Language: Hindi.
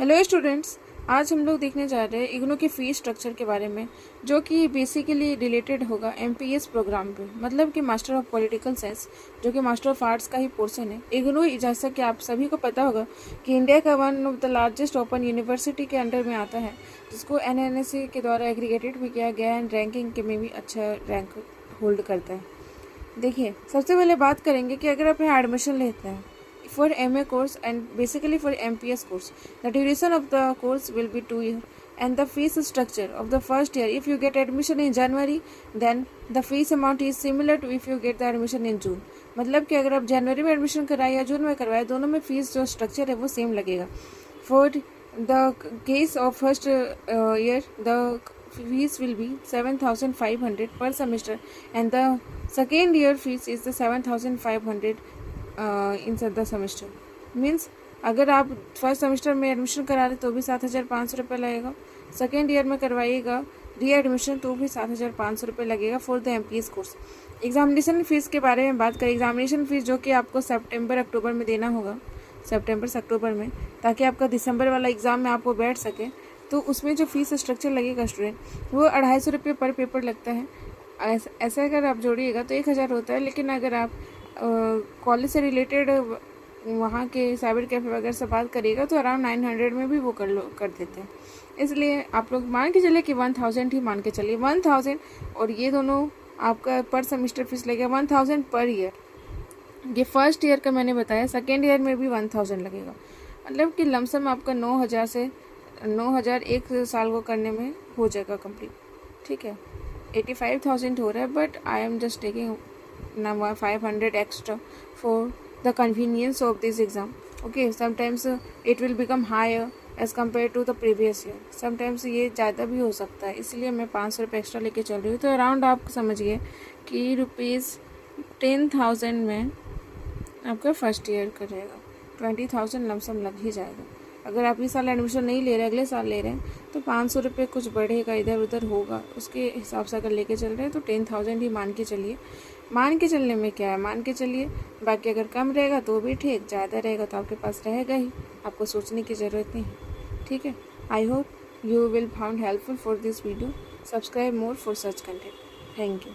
हेलो स्टूडेंट्स, आज हम लोग देखने जा रहे हैं इग्नू के फीस स्ट्रक्चर के बारे में, जो कि बेसिकली रिलेटेड होगा एमपीएस प्रोग्राम पे, मतलब कि मास्टर ऑफ पॉलिटिकल साइंस, जो कि मास्टर ऑफ आर्ट्स का ही पोर्शन है। इग्नू, जैसा कि आप सभी को पता होगा कि इंडिया का one of the largest open university के अंडर में आता है, जिसको एनएनएससी के द्वारा एग्रीगेटेड भी किया गया है एंड रैंकिंग के में भी अच्छा रैंक होल्ड करता है। देखिए, सबसे पहले बात करेंगे कि अगर आप यहाँ एडमिशन लेते हैं for MA course and basically for MPS course, the duration of the course will be 2 years and the fees structure of the first year, if you get admission in January then the fees amount is similar to if you get the admission in June। मतलब कि अगर आप जनवरी में एडमिशन कराए या जून में करवाए, दोनों में फीस जो स्ट्रक्चर है वो सेम लगेगा। For the case of first year the fees will be 7,500 per semester and the second year fees is the 7,500 in the semester. Means अगर आप फर्स्ट सेमेस्टर में एडमिशन करा रहे तो भी 7,500 रुपये लगेगा, सेकेंड ईयर में करवाइएगा री एडमिशन तो भी 7,500 रुपये लगेगा for the MPS course. Examination fees के बारे में बात करें, एग्जामिनेशन फ़ीस जो कि आपको सितंबर अक्टूबर में देना होगा, सितंबर से अक्टूबर में, ताकि आपका दिसंबर वाला एग्ज़ाम में आपको बैठ सके, तो उसमें जो फीस स्ट्रक्चर लगेगा स्टूडेंट वो 250 रुपये पर पेपर लगता है। ऐसा अगर आप जोड़िएगा तो 1,000 होता है, लेकिन अगर आप कॉलेज से रिलेटेड वहाँ के साइबर कैफे वगैरह से बात करिएगा तो अराउंड 900 में भी वो कर देते हैं। इसलिए आप लोग मान के चलिए कि 1,000 ही मान के चलिए, 1,000, और ये दोनों आपका पर सेमेस्टर फीस लगेगा 1,000 पर ईयर। ये फर्स्ट ईयर का मैंने बताया, सेकेंड ईयर में भी 1,000 लगेगा, मतलब कि लमसम आपका 9,000 से 9,000 एक साल को करने में हो जाएगा कंप्लीट। ठीक है, 85,000 हो रहा है, but I am just taking now 500 extra for the convenience of this exam. Okay, sometimes it will become higher as compared to the previous year, sometimes ये ज़्यादा भी हो सकता है, इसलिए मैं 500 रुपये एक्स्ट्रा लेके चल रही हूँ। तो अराउंड आप समझिए कि ₹10,000 में आपका फर्स्ट ईयर का रहेगा, 20,000 लमसम लग ही जाएगा। अगर आप इस साल एडमिशन नहीं ले रहे, अगले साल ले रहे हैं, तो 500 रुपये कुछ बढ़ेगा, इधर उधर होगा, उसके हिसाब से अगर लेके चल रहे हैं तो 10,000 ही मान के चलिए। मान के चलने में क्या है, मान के चलिए, बाकी अगर कम रहेगा तो भी ठीक, ज़्यादा रहेगा तो आपके पास रहेगा ही, आपको सोचने की ज़रूरत नहीं है। ठीक है, I hope you will found helpful for this video. Subscribe more for such content. Thank you.